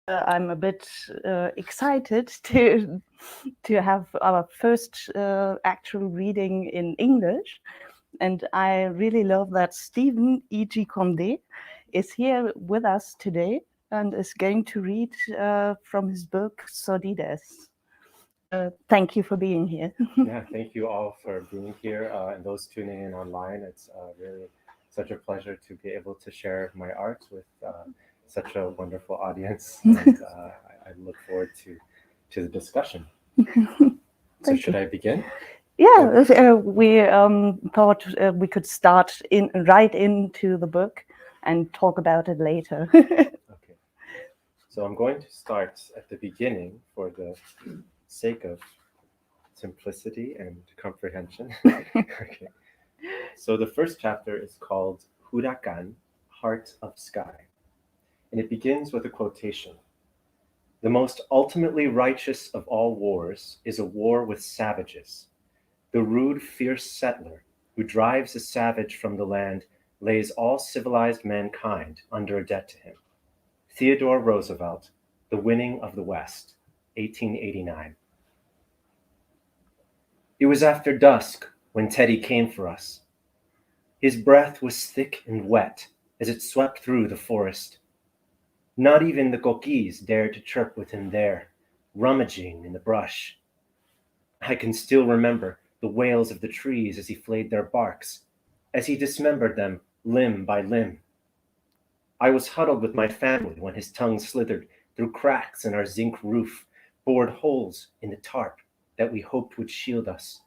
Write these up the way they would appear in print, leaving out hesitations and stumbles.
I'm a bit excited to have our first actual reading in English, and I really love that Stephen E.G. Condé is here with us today and is going to read from his book Sordidez. Thank you for being here. Yeah, thank you all for being here and those tuning in online. It's really such a pleasure to be able to share my art with such a wonderful audience, and I look forward to the discussion. So, Thank should you. I begin? Yeah, we thought we could start right into the book and talk about it later. Okay. So, I'm going to start at the beginning for the sake of simplicity and comprehension. Okay. So, the first chapter is called Huracan, Heart of Sky, and it begins with a quotation. The most ultimately righteous of all wars is a war with savages. The rude, fierce settler who drives a savage from the land lays all civilized mankind under a debt to him. Theodore Roosevelt, The Winning of the West, 1889. It was after dusk when Teddy came for us. His breath was thick and wet as it swept through the forest. Not even the coquis dared to chirp with him there, rummaging in the brush. I can still remember the wails of the trees as he flayed their barks, as he dismembered them limb by limb. I was huddled with my family when his tongue slithered through cracks in our zinc roof, bored holes in the tarp that we hoped would shield us.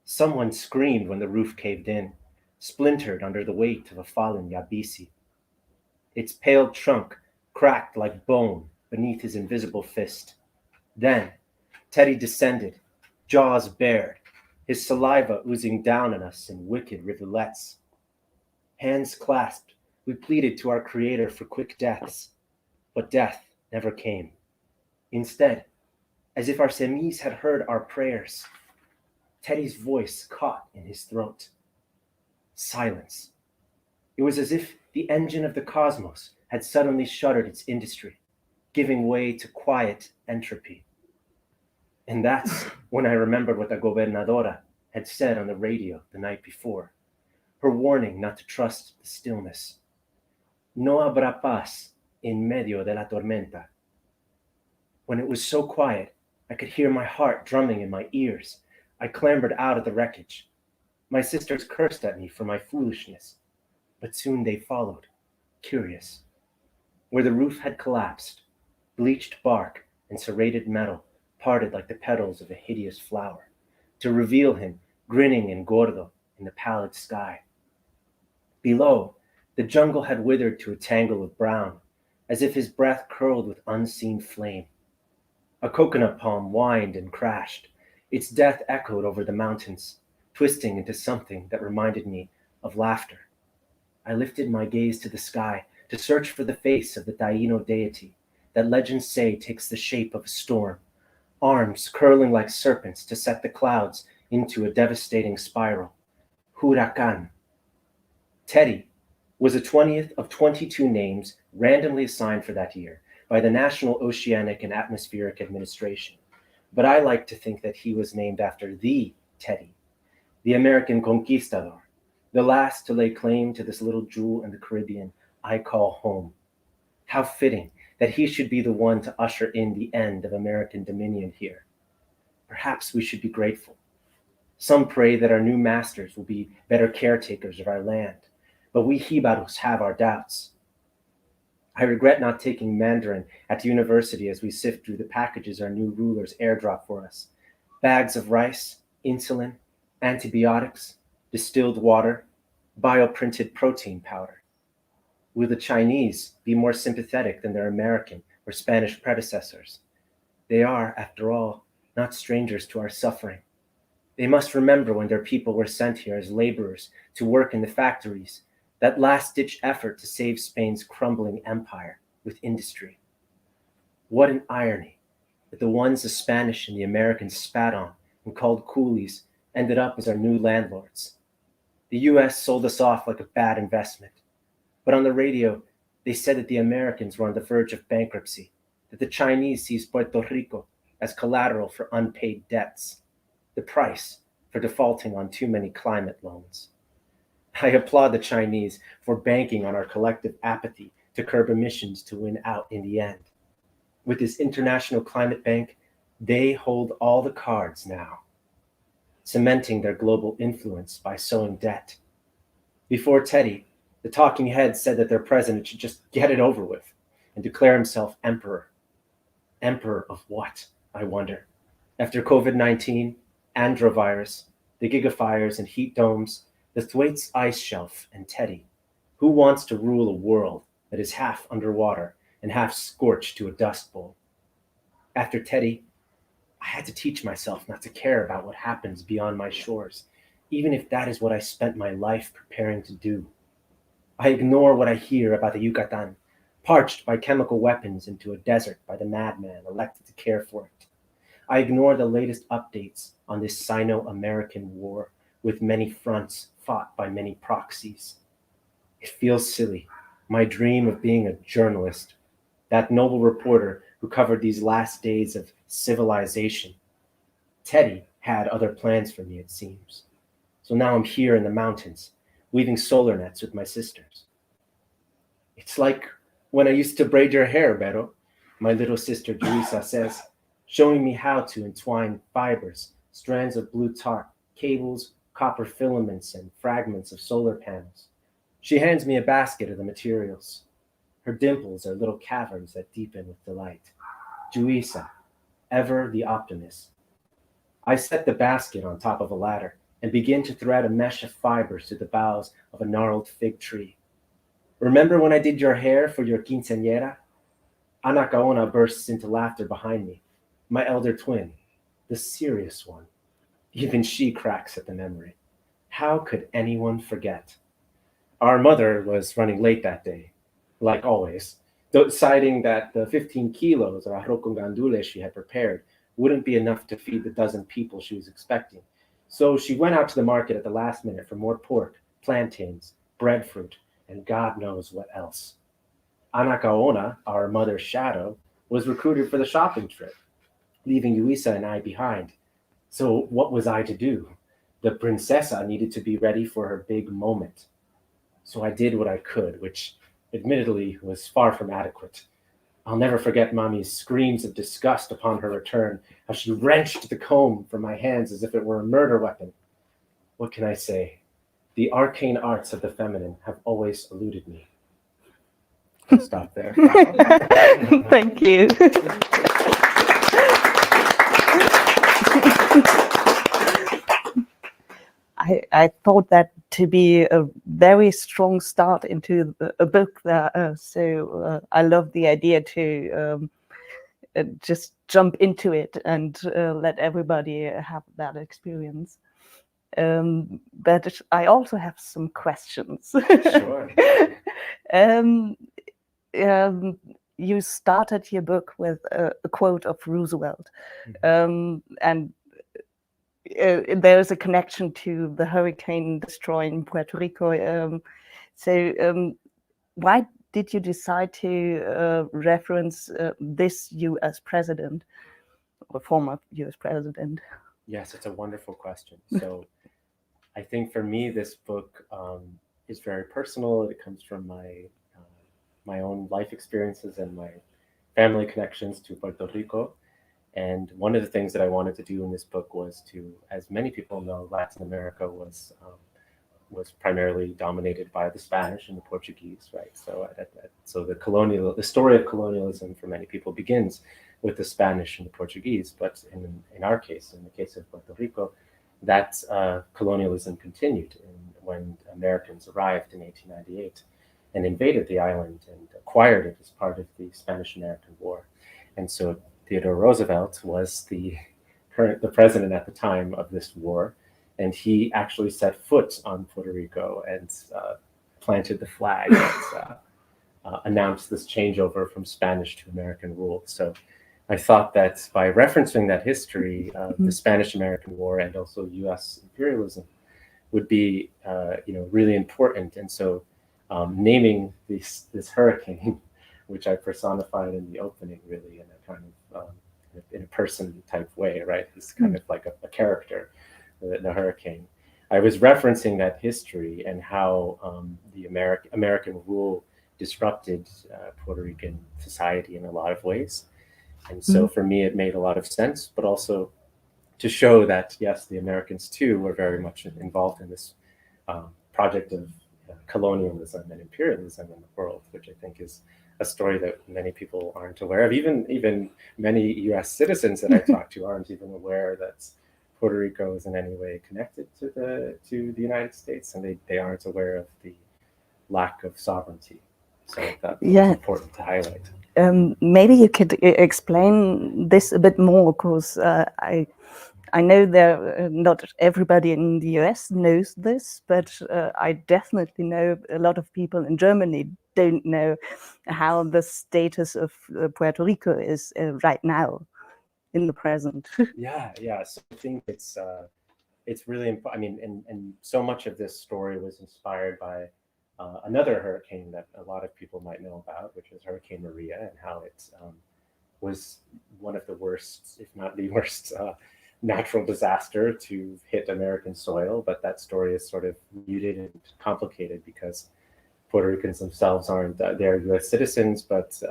Someone screamed when the roof caved in, splintered under the weight of a fallen yabisi. Its pale trunk cracked like bone beneath his invisible fist. Then Teddy descended, jaws bared, his saliva oozing down on us in wicked rivulets. Hands clasped, we pleaded to our Creator for quick deaths, but death never came. Instead, as if our semis had heard our prayers, Teddy's voice caught in his throat. Silence. It was as if the engine of the cosmos had suddenly shuttered its industry, giving way to quiet entropy. And that's when I remembered what the gobernadora had said on the radio the night before, her warning not to trust the stillness. No habrá paz en medio de la tormenta. When it was so quiet, I could hear my heart drumming in my ears. I clambered out of the wreckage. My sisters cursed at me for my foolishness, but soon they followed, curious. Where the roof had collapsed, bleached bark and serrated metal parted like the petals of a hideous flower, to reveal him grinning and gordo in the pallid sky. Below, the jungle had withered to a tangle of brown, as if his breath curled with unseen flame. A coconut palm whined and crashed. Its death echoed over the mountains, twisting into something that reminded me of laughter. I lifted my gaze to the sky to search for the face of the Taíno deity that legends say takes the shape of a storm, arms curling like serpents to set the clouds into a devastating spiral. Huracan. Teddy was the 20th of 22 names randomly assigned for that year by the National Oceanic and Atmospheric Administration, but I like to think that he was named after the Teddy, the American conquistador, the last to lay claim to this little jewel in the Caribbean I call home. How fitting that he should be the one to usher in the end of American dominion here. Perhaps we should be grateful. Some pray that our new masters will be better caretakers of our land, but we Jibaros have our doubts. I regret not taking Mandarin at the university as we sift through the packages our new rulers airdrop for us. Bags of rice, insulin, antibiotics, distilled water, bioprinted protein powder. Will the Chinese be more sympathetic than their American or Spanish predecessors? They are, after all, not strangers to our suffering. They must remember when their people were sent here as laborers to work in the factories, that last-ditch effort to save Spain's crumbling empire with industry. What an irony that the ones the Spanish and the Americans spat on and called coolies ended up as our new landlords. The US sold us off like a bad investment, but on the radio They said that the Americans were on the verge of bankruptcy, that the Chinese seized Puerto Rico as collateral for unpaid debts, the price for defaulting on too many climate loans. I applaud the Chinese for banking on our collective apathy to curb emissions to win out in the end. With this International Climate Bank, they hold all the cards now, cementing their global influence by sowing debt. Before Teddy, the talking heads said that their president should just get it over with and declare himself emperor. Emperor of what, I wonder? After COVID-19, androvirus, the gigafires and heat domes, the Thwaites ice shelf, and Teddy, who wants to rule a world that is half underwater and half scorched to a dust bowl? After Teddy, I had to teach myself not to care about what happens beyond my shores, even if that is what I spent my life preparing to do. I ignore what I hear about the Yucatan, parched by chemical weapons into a desert by the madman elected to care for it. I ignore the latest updates on this Sino-American war with many fronts fought by many proxies. It feels silly, my dream of being a journalist, that noble reporter who covered these last days of civilization. Teddy had other plans for me, it seems. So now I'm here in the mountains, weaving solar nets with my sisters. It's like when I used to braid your hair, Vero, my little sister Teresa says, showing me how to entwine fibers, strands of blue tarp, cables, copper filaments, and fragments of solar panels. She hands me a basket of the materials. Her dimples are little caverns that deepen with delight. Teresa, ever the optimist. I set the basket on top of a ladder and begin to thread a mesh of fibers through the boughs of a gnarled fig tree. Remember when I did your hair for your quinceañera? Ana Caona bursts into laughter behind me. My elder twin, the serious one. Even she cracks at the memory. How could anyone forget? Our mother was running late that day, like always, deciding that the 15 kilos of arroz con gandules she had prepared wouldn't be enough to feed the dozen people she was expecting. So she went out to the market at the last minute for more pork, plantains, breadfruit, and God knows what else. Ana Caona, our mother's shadow, was recruited for the shopping trip, leaving Luisa and I behind. So what was I to do? The princesa needed to be ready for her big moment. So I did what I could, which admittedly was far from adequate. I'll never forget Mommy's screams of disgust upon her return, how she wrenched the comb from my hands as if it were a murder weapon. What can I say? The arcane arts of the feminine have always eluded me. I'll stop there. Thank you. I thought that to be a very strong start into a book. So I love the idea to just jump into it and let everybody have that experience. But I also have some questions. Sure. You started your book with a quote of Roosevelt, and there's a connection to the hurricane destroying Puerto Rico. Why did you decide to reference this U.S. president or former U.S. president? Yes, it's a wonderful question. So I think for me, this book is very personal. It comes from my own life experiences and my family connections to Puerto Rico. And one of the things that I wanted to do in this book was to, as many people know, Latin America was primarily dominated by the Spanish and the Portuguese, right? So the story of colonialism for many people begins with the Spanish and the Portuguese, but in our case, in the case of Puerto Rico, that colonialism continued when Americans arrived in 1898 and invaded the island and acquired it as part of the Spanish-American War. And so Theodore Roosevelt was the president at the time of this war, and he actually set foot on Puerto Rico and planted the flag that announced this changeover from Spanish to American rule. So I thought that by referencing that history, the Spanish-American War and also U.S. imperialism would be, really important. And so naming this hurricane, which I personified in the opening, really in a kind of in a person type way, right? It's kind of like a character, the hurricane. I was referencing that history and how the American rule disrupted Puerto Rican society in a lot of ways. And so for me, it made a lot of sense, but also to show that, yes, the Americans too were very much involved in this project of colonialism and imperialism in the world, which I think is a story that many people aren't aware of. Even many U.S. citizens that I talk to aren't even aware that Puerto Rico is in any way connected to the United States, and they aren't aware of the lack of sovereignty. So I thought that was important to highlight. Maybe you could explain this a bit more, because I know that not everybody in the US knows this, but I definitely know a lot of people in Germany don't know how the status of Puerto Rico is right now, in the present. Yeah. So I think it's really important. I mean, and so much of this story was inspired by another hurricane that a lot of people might know about, which was Hurricane Maria, and how it was one of the worst, if not the worst, natural disaster to hit American soil. But that story is sort of muted and complicated because Puerto Ricans themselves aren't they're U.S. citizens, but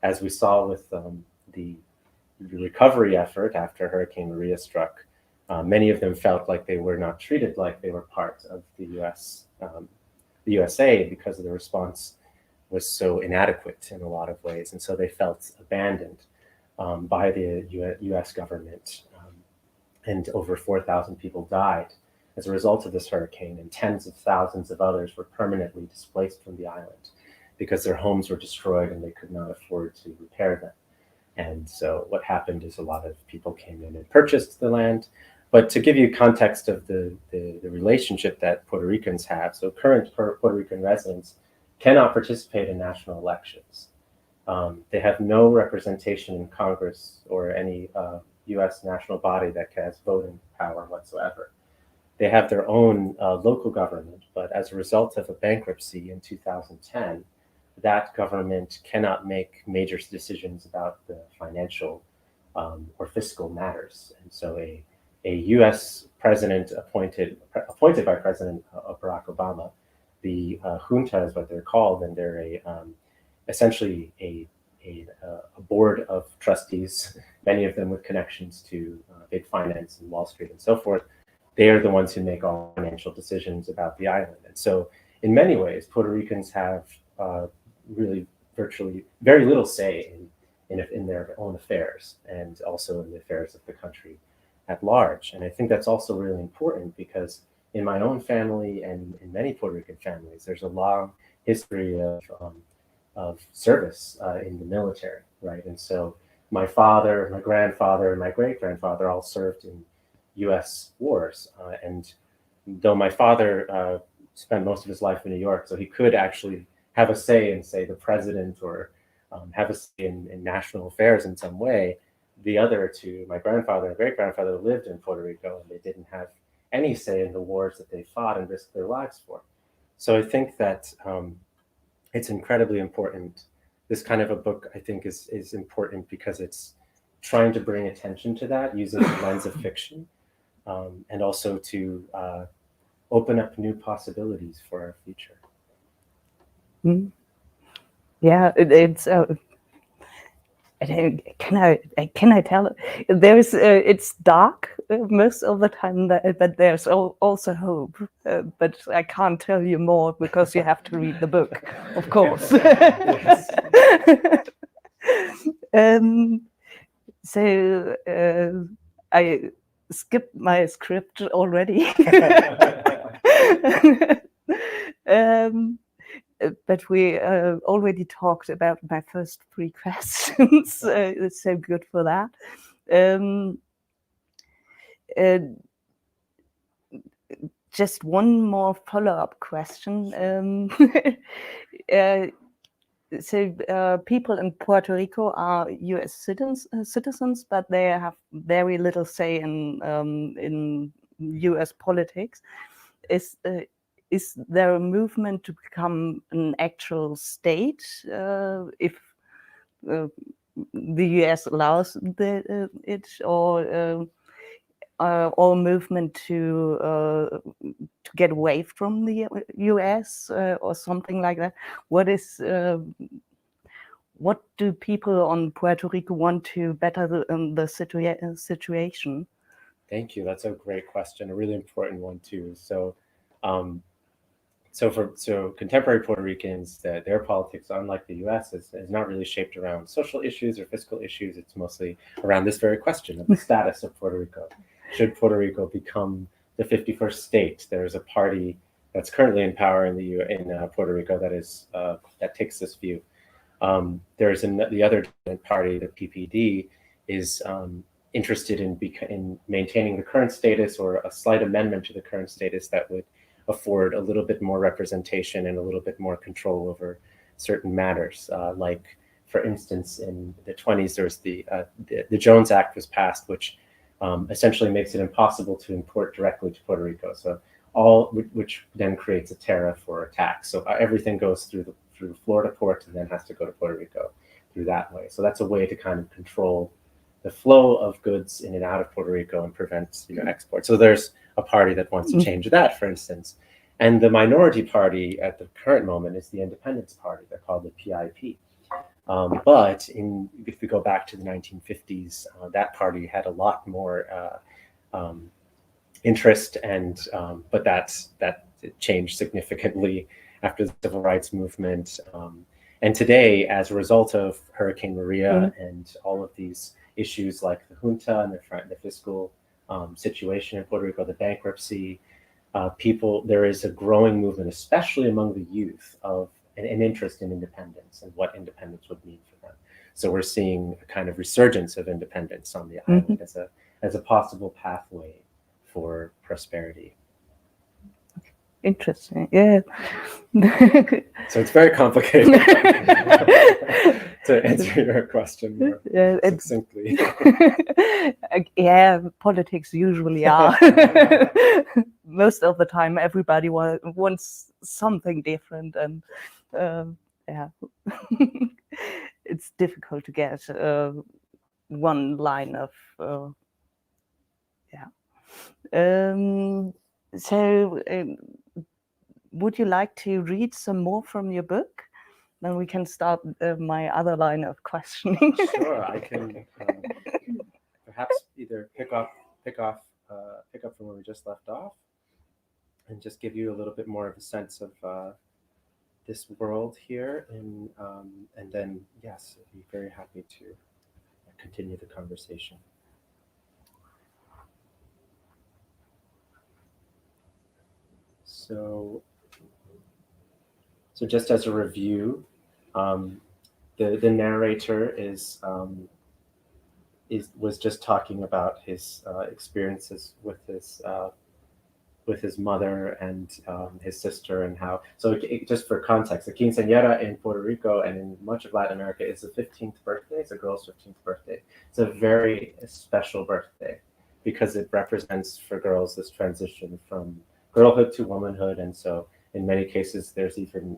as we saw with the recovery effort after Hurricane Maria struck, many of them felt like they were not treated like they were part of the USA, because the response was so inadequate in a lot of ways, and so they felt abandoned by the U.S. government. And over 4,000 people died as a result of this hurricane, and tens of thousands of others were permanently displaced from the island because their homes were destroyed and they could not afford to repair them. And so what happened is a lot of people came in and purchased the land. But to give you context of the relationship that Puerto Ricans have, so current Puerto Rican residents cannot participate in national elections. They have no representation in Congress or any U.S. national body that has voting power whatsoever. They have their own local government, but as a result of a bankruptcy in 2010, that government cannot make major decisions about the financial or fiscal matters. And so a U.S. president appointed by President Barack Obama, the junta is what they're called, and they're essentially a board of trustees, many of them with connections to big finance and Wall Street and so forth. They are the ones who make all financial decisions about the island. And so in many ways, Puerto Ricans have really virtually very little say in their own affairs, and also in the affairs of the country at large. And I think that's also really important because in my own family and in many Puerto Rican families, there's a long history of service in the military, right? And so my father, my grandfather, and my great-grandfather all served in U.S. wars. And though my father spent most of his life in New York, so he could actually have a say in, say, the president, or have a say in national affairs in some way, the other two, my grandfather and great-grandfather, lived in Puerto Rico, and they didn't have any say in the wars that they fought and risked their lives for. So I think that it's incredibly important. This kind of a book, I think, is important because it's trying to bring attention to that using the lens of fiction, and also to open up new possibilities for our future. Yeah, it's. Can I tell it? There's it's dark most of the time, but there's also hope. But I can't tell you more because you have to read the book, of course. So I skipped my script already. But we already talked about my first 3 questions. It's so good for that. Just one more follow-up question. So people in Puerto Rico are U.S. citizens, but they have very little say in U.S. politics. is there a movement to become an actual state if the US allows it, or a movement to get away from the US or something like that? What do people on Puerto Rico want to better the situation? Thank you. That's a great question, a really important one too. So contemporary Puerto Ricans, their politics, unlike the US, is not really shaped around social issues or fiscal issues. It's mostly around this very question of the status of Puerto Rico. Should Puerto Rico become the 51st state? There's a party that's currently in power in Puerto Rico that takes this view. There's the other party, the PPD, is interested in maintaining the current status or a slight amendment to the current status that would afford a little bit more representation and a little bit more control over certain matters. Like, for instance, in the 20s, there's the Jones Act was passed, which essentially makes it impossible to import directly to Puerto Rico. So which then creates a tariff or a tax. So everything goes through Florida port and then has to go to Puerto Rico through that way. So that's a way to kind of control the flow of goods in and out of Puerto Rico and prevent export. So there's a party that wants to change that, for instance. And the minority party at the current moment is the Independence Party. They're called the PIP. But if we go back to the 1950s, that party had a lot more interest, but that changed significantly after the civil rights movement. And today, as a result of Hurricane Maria and all of these issues like the junta and the fiscal situation in Puerto Rico, the bankruptcy, there is a growing movement, especially among the youth, of an interest in independence and what independence would mean for them. So we're seeing a kind of resurgence of independence on the island as a possible pathway for prosperity. Interesting, yeah. So it's very complicated to answer your question more succinctly. Yeah, politics usually are. Most of the time, everybody wants something different, and yeah, it's difficult to get one line of So would you like to read some more from your book? Then we can start my other line of questioning. Sure, I can perhaps either pick up from where we just left off, and just give you a little bit more of a sense of this world here, and then yes, I'd be very happy to continue the conversation. So just as a review, the narrator was just talking about his experiences with his mother and his sister, and how. So just for context, the quinceañera in Puerto Rico and in much of Latin America is the 15th birthday. It's a girl's 15th birthday. It's a very special birthday because it represents for girls this transition from girlhood to womanhood, and so in many cases there's even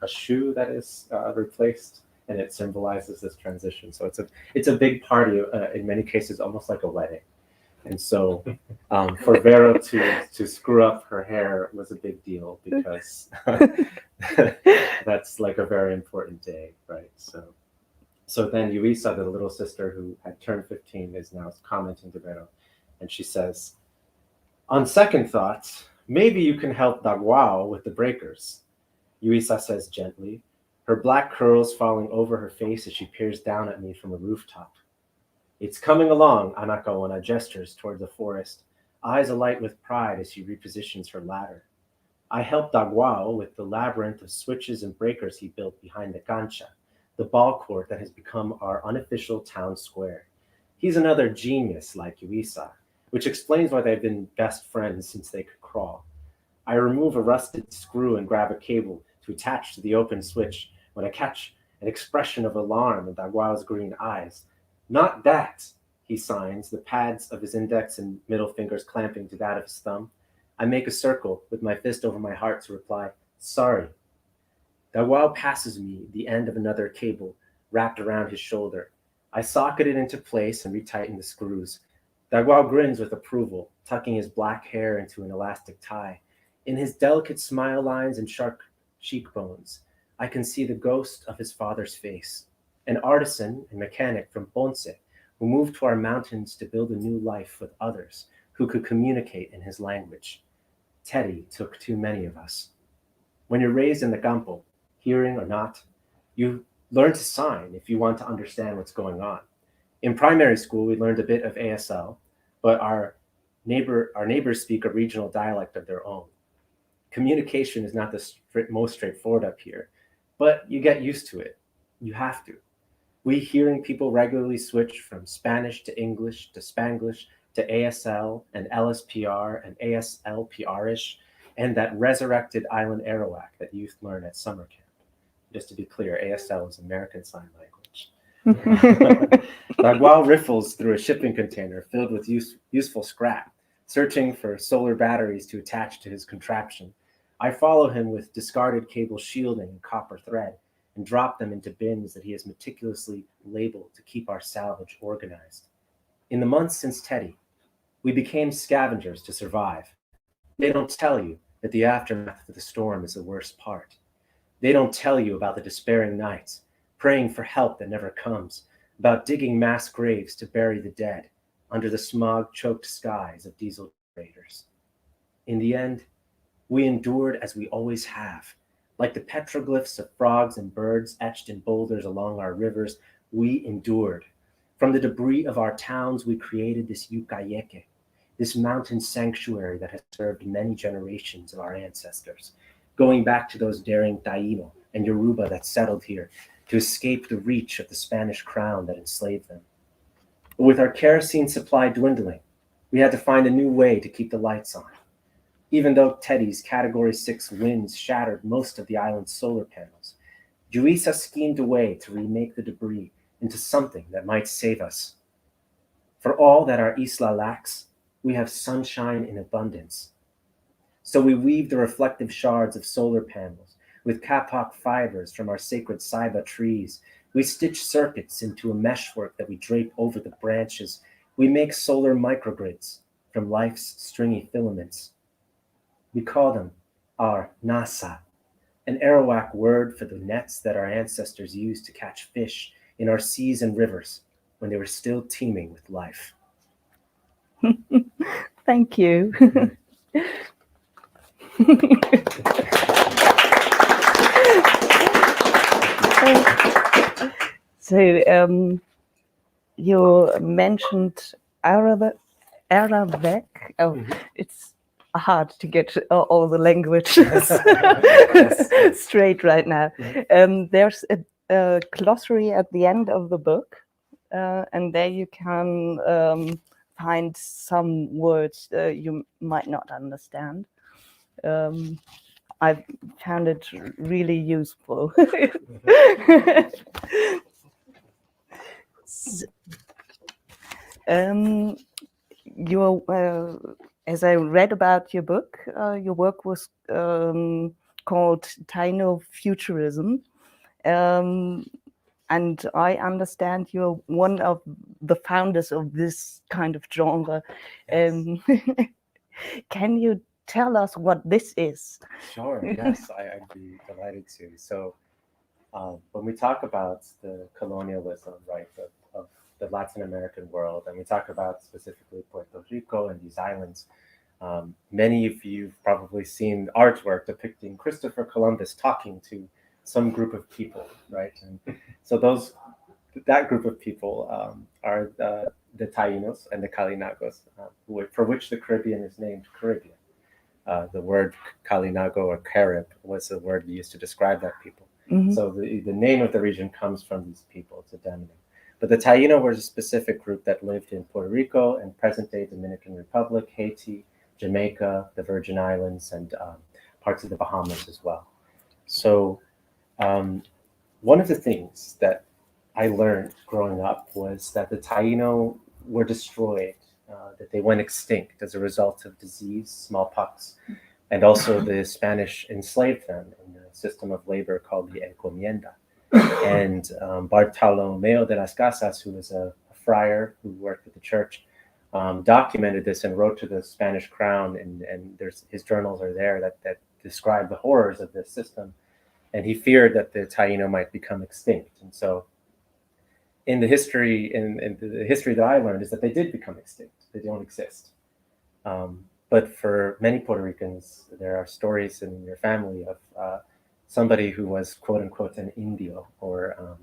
a shoe that is replaced, and it symbolizes this transition. So it's a big party, in many cases almost like a wedding. And so for Vero to screw up her hair was a big deal, because that's like a very important day, right? So then Yuisa, the little sister who had turned 15, is now commenting to Vero, and she says, "On second thought, maybe you can help Daguao with the breakers," Yuisa says gently, her black curls falling over her face as she peers down at me from a rooftop. "It's coming along," Anakawana gestures toward the forest, eyes alight with pride as she repositions her ladder. "I helped Daguao with the labyrinth of switches and breakers he built behind the cancha, the ball court that has become our unofficial town square. He's another genius like Yuisa, which explains why they've been best friends since they could crawl. I remove a rusted screw and grab a cable to attach to the open switch when I catch an expression of alarm in Daguao's green eyes. "Not that," he signs, the pads of his index and middle fingers clamping to that of his thumb. I make a circle with my fist over my heart to reply, sorry. Dawao passes me the end of another cable wrapped around his shoulder. I socket it into place and retighten the screws. Dawao grins with approval, tucking his black hair into an elastic tie. In his delicate smile lines and sharp cheekbones, I can see the ghost of his father's face, an artisan and mechanic from Ponce who moved to our mountains to build a new life with others who could communicate in his language. Teddy took too many of us. When you're raised in the campo, hearing or not, you learn to sign if you want to understand what's going on. In primary school, we learned a bit of ASL, but our neighbors speak a regional dialect of their own. Communication is not the most straightforward up here, but you get used to it. You have to. We hearing people regularly switch from Spanish to English to Spanglish to ASL and LSPR and ASLPR-ish, and that resurrected island Arawak that youth learn at summer camp. Just to be clear, ASL is American Sign Language. Dagwao riffles through a shipping container filled with useful scrap, searching for solar batteries to attach to his contraption. I follow him with discarded cable shielding and copper thread and drop them into bins that he has meticulously labeled to keep our salvage organized. In the months since Teddy, we became scavengers to survive. They don't tell you that the aftermath of the storm is the worst part. They don't tell you about the despairing nights, praying for help that never comes, about digging mass graves to bury the dead under the smog-choked skies of diesel generators. In the end, we endured as we always have. Like the petroglyphs of frogs and birds etched in boulders along our rivers, we endured. From the debris of our towns, we created this Yucayeke, this mountain sanctuary that has served many generations of our ancestors, going back to those daring Taíno and Yoruba that settled here to escape the reach of the Spanish crown that enslaved them. But with our kerosene supply dwindling, we had to find a new way to keep the lights on. Even though Teddy's Category 6 winds shattered most of the island's solar panels, Juisa schemed a way to remake the debris into something that might save us. For all that our isla lacks, we have sunshine in abundance. So we weave the reflective shards of solar panels with kapok fibers from our sacred saiba trees. We stitch circuits into a meshwork that we drape over the branches. We make solar microgrids from life's stringy filaments. We call them our nasa, an Arawak word for the nets that our ancestors used to catch fish in our seas and rivers when they were still teeming with life. Thank you. So you mentioned Arabic. Oh, it's hard to get all the languages straight right now. There's a glossary at the end of the book, and there you can find some words you might not understand. I found it really useful. As I read about your book, your work was called Taíno futurism. And I understand you're one of the founders of this kind of genre. Yes. Can you tell us what this is? Sure, yes, I'd be delighted to. So when we talk about the colonialism, right, of the Latin American world, and we talk about specifically Puerto Rico and these islands, many of you have probably seen artwork depicting Christopher Columbus talking to some group of people, right? And so that group of people are the Taínos and the Kalinagos, for which the Caribbean is named Caribbean. The word Kalinago or Carib was the word used to describe that people. Mm-hmm. So the name of the region comes from these people. It's a demonym. But the Taíno were a specific group that lived in Puerto Rico and present-day Dominican Republic, Haiti, Jamaica, the Virgin Islands, and parts of the Bahamas as well. So one of the things that I learned growing up was that the Taíno were destroyed that they went extinct as a result of disease, smallpox, and also the Spanish enslaved them in a system of labor called the encomienda. And Bartolomeo de las Casas, who was a friar who worked with the church, documented this and wrote to the Spanish crown, and his journals are there that describe the horrors of this system. And he feared that the Taíno might become extinct. And so in the history that I learned is that they did become extinct. They don't exist. But for many Puerto Ricans, there are stories in your family of somebody who was quote unquote an Indio, or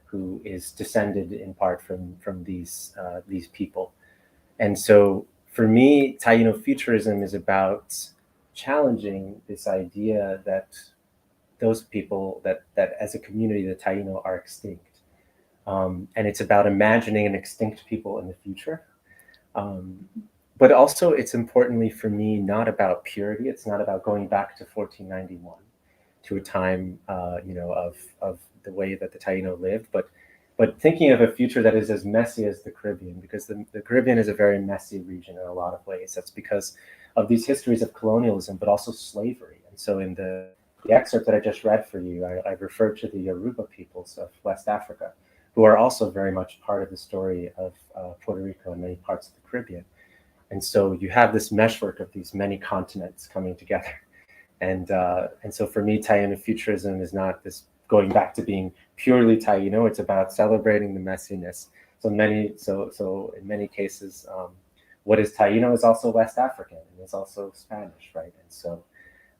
who is descended in part from these people. And so for me, Taíno futurism is about challenging this idea that those people, that as a community, the Taíno are extinct. And it's about imagining an extinct people in the future. But also it's importantly for me, not about purity. It's not about going back to 1491 to a time, of the way that the Taíno lived, but thinking of a future that is as messy as the Caribbean, because the Caribbean is a very messy region in a lot of ways. That's because of these histories of colonialism, but also slavery. And so in the excerpt that I just read for you, I referred to the Yoruba peoples of West Africa, who are also very much part of the story of Puerto Rico and many parts of the Caribbean. And so you have this meshwork of these many continents coming together. And so for me, Taíno futurism is not this going back to being purely Taíno. It's about celebrating the messiness. So in many cases, what is Taíno is also West African, and it's also Spanish, right? And so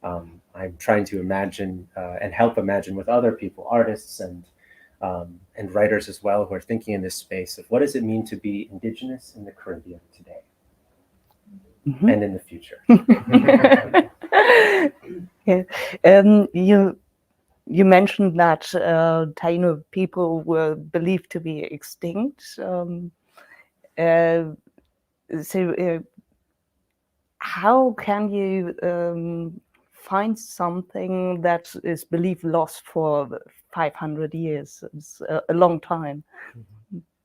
I'm trying to imagine and help imagine with other people, artists and writers as well, who are thinking in this space of what does it mean to be indigenous in the Caribbean today and in the future. Yeah. You mentioned that Taíno people were believed to be extinct. How can you find something that is believed lost for 500 years? It's a long time.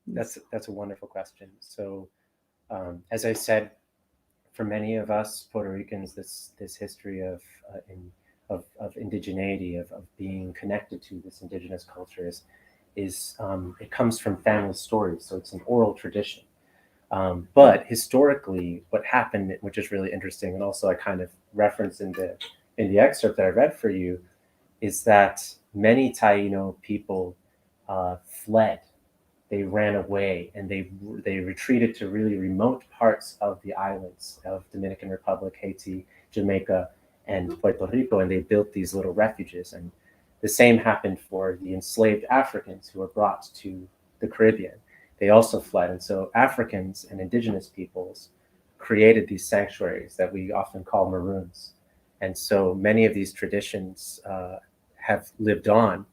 That's a wonderful question. So, as I said, for many of us Puerto Ricans, this history of indigeneity, of being connected to this indigenous culture is it comes from family stories. So it's an oral tradition. But historically, what happened, which is really interesting, and also I kind of referenced in the excerpt that I read for you, is that many Taíno people fled. They ran away, and they retreated to really remote parts of the islands of Dominican Republic, Haiti, Jamaica, and Puerto Rico, and they built these little refuges. And the same happened for the enslaved Africans who were brought to the Caribbean. They also fled. And so Africans and indigenous peoples created these sanctuaries that we often call maroons. And so many of these traditions have lived on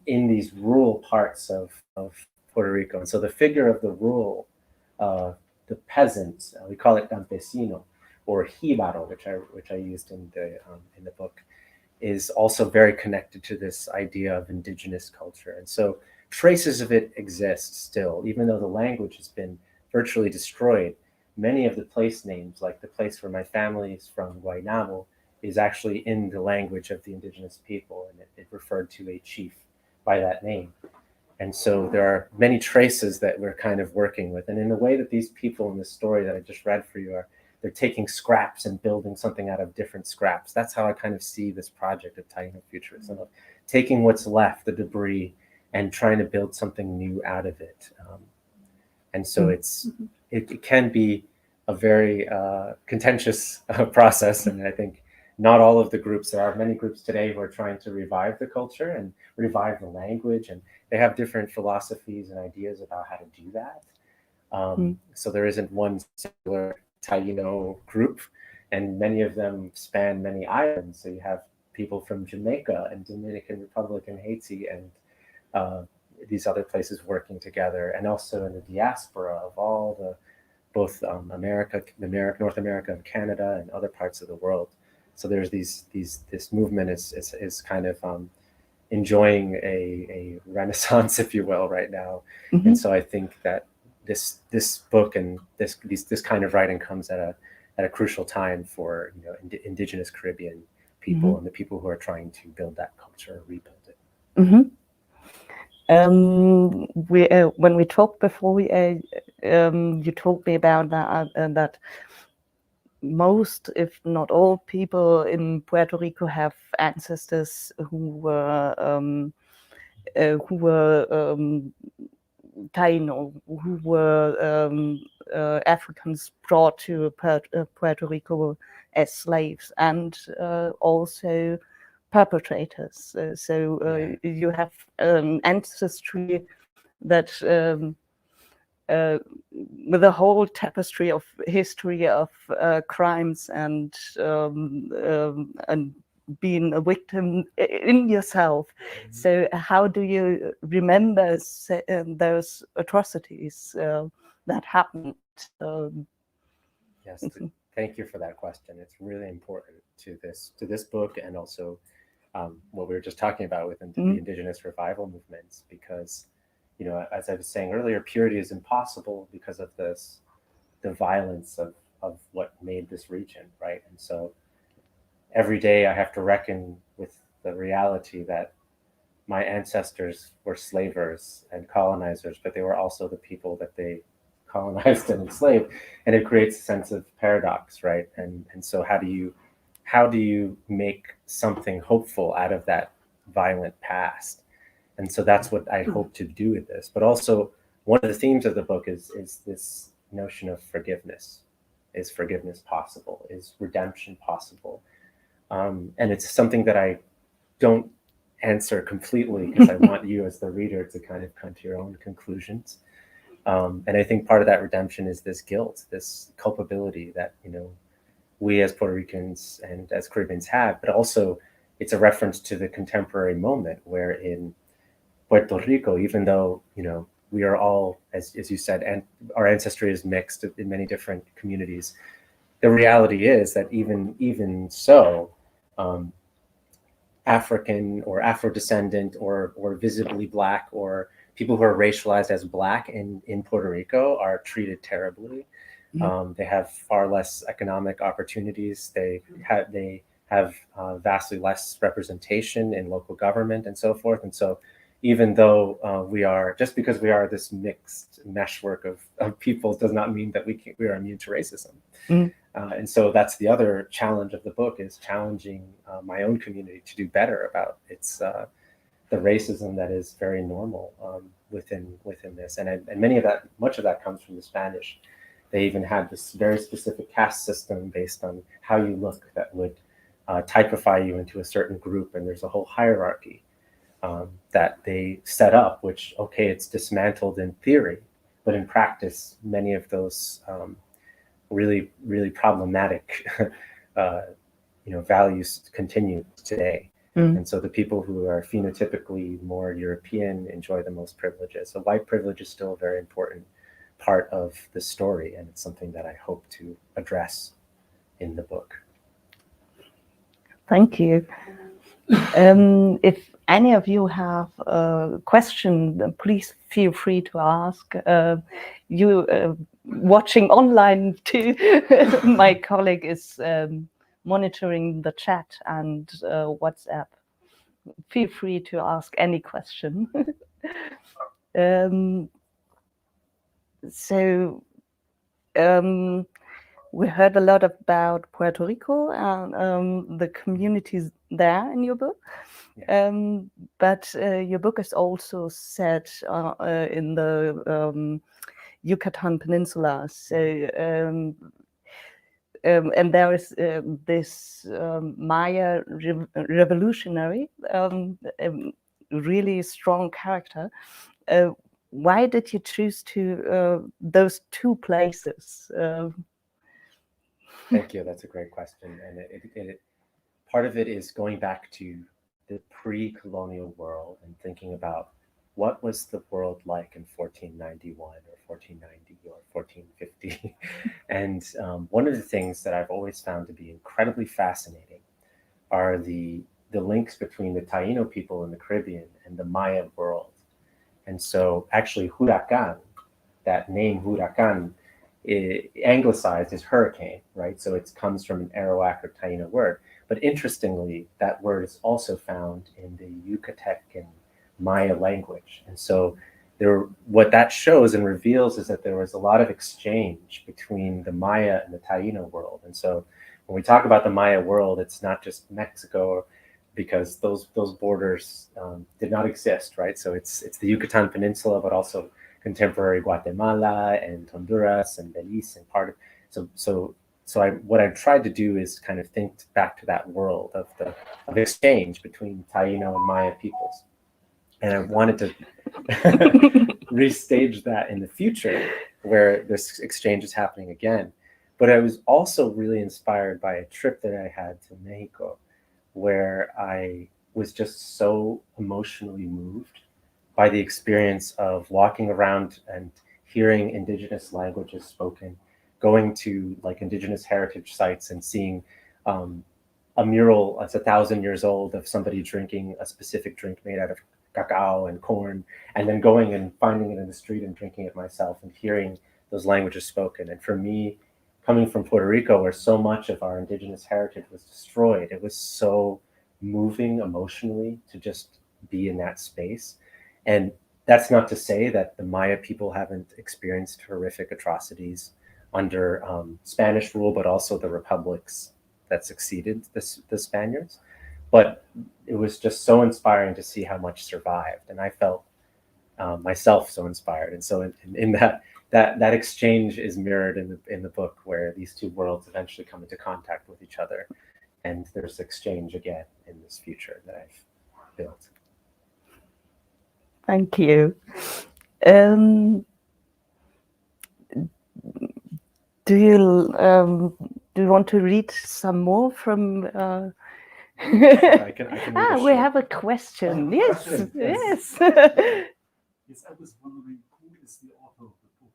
in these rural parts of Puerto Rico. And so the figure of the rural, the peasant, we call it campesino or jíbaro, which I used in the book, is also very connected to this idea of indigenous culture. And so traces of it exist still, even though the language has been virtually destroyed. Many of the place names, like the place where my family is from, Guaynabo, is actually in the language of the indigenous people, and it referred to a chief by that name. And so there are many traces that we're kind of working with. And in the way that these people in the story that I just read for you they're taking scraps and building something out of different scraps. That's how I kind of see this project of Taíno futurism, of taking what's left, the debris, and trying to build something new out of it. And so it can be a very contentious process. And I think not all of the groups, there are many groups today who are trying to revive the culture and revive the language, and they have different philosophies and ideas about how to do that. So there isn't one singular Taíno group, and many of them span many islands. So you have people from Jamaica and Dominican Republic and Haiti and these other places working together, and also in the diaspora of all the both North America and Canada and other parts of the world. So there's this movement is kind of enjoying a renaissance, if you will, right now. And so I think that this book and this kind of writing comes at a crucial time for indigenous Caribbean people and the people who are trying to build that culture or rebuild it. When we talked before, you told me about that most, if not all, people in Puerto Rico have ancestors who were Taíno, who were Africans brought to Puerto Rico as slaves, and also perpetrators. You have ancestry that with a whole tapestry of history of crimes and being a victim in yourself. So how do you remember those atrocities that happened? Yes, thank you for that question. It's really important to this book, and also what we were just talking about with the indigenous revival movements, because as I was saying earlier, purity is impossible because of the violence of what made this region, right? And so every day I have to reckon with the reality that my ancestors were slavers and colonizers, but they were also the people that they colonized and enslaved, and it creates a sense of paradox, right? And so how do you make something hopeful out of that violent past? And so that's what I hope to do with this. But also, one of the themes of the book is this notion of forgiveness. Is forgiveness possible? Is redemption possible? And it's something that I don't answer completely, because I want you as the reader to kind of come to your own conclusions. And I think part of that redemption is this guilt, this culpability that we as Puerto Ricans and as Caribbeans have, but also it's a reference to the contemporary moment where in Puerto Rico, even though we are all, as you said, and our ancestry is mixed in many different communities, the reality is that even so, African or Afro-descendant or visibly Black, or people who are racialized as Black in Puerto Rico are treated terribly. They have far less economic opportunities. They have vastly less representation in local government and so forth. And so even though just because we are this mixed meshwork of people does not mean that we are immune to racism. And so that's the other challenge of the book, is challenging my own community to do better about the racism that is very normal within this. And much of that comes from the Spanish. They even had this very specific caste system based on how you look that would typify you into a certain group. And there's a whole hierarchy that they set up, which, okay, it's dismantled in theory, but in practice, many of those really, really problematic values continue today. And so the people who are phenotypically more European enjoy the most privileges. So white privilege is still a very important part of the story, and it's something that I hope to address in the book. Thank you. If any of you have a question, please feel free to ask. You watching online too, my colleague is monitoring the chat and WhatsApp. Feel free to ask any question. We heard a lot about Puerto Rico and the communities there in your book. But your book is also set in the Yucatan Peninsula. So, and there is this Maya revolutionary, really strong character. Why did you choose those two places? Thank you. That's a great question. And part of it is going back to the pre-colonial world and thinking about what was the world like in 1491 or 1490 or 1450. And one of the things that I've always found to be incredibly fascinating are the links between the Taíno people in the Caribbean and the Maya world. And so actually Yucatan that name Huracan, anglicized is hurricane, right? So it comes from an Arawak or Taíno word. But interestingly, that word is also found in the Yucatecan Maya language. And so what that shows and reveals is that there was a lot of exchange between the Maya and the Taíno world. And so when we talk about the Maya world, it's not just Mexico, because those borders did not exist, right? So it's the Yucatan Peninsula, but also contemporary Guatemala and Honduras and Belize and part of what I've tried to do is kind of think back to that world of exchange between Taíno and Maya peoples, and I wanted to restage that in the future where this exchange is happening again. But I was also really inspired by a trip that I had to Mexico, where I was just so emotionally moved by the experience of walking around and hearing indigenous languages spoken, going to like indigenous heritage sites and seeing a mural that's 1,000 years old of somebody drinking a specific drink made out of cacao and corn, and then going and finding it in the street and drinking it myself and hearing those languages spoken. And for me, coming from Puerto Rico, where so much of our indigenous heritage was destroyed, it was so moving emotionally to just be in that space. And that's not to say that the Maya people haven't experienced horrific atrocities under Spanish rule, but also the republics that succeeded the Spaniards. But it was just so inspiring to see how much survived, and I felt myself so inspired. And so in that exchange is mirrored in the book, where these two worlds eventually come into contact with each other, and there's exchange again in this future that I've built. Thank you. Do you want to read some more from? I can read we have a question. Yes, question. yes. Yes, I was wondering who is the author of the book.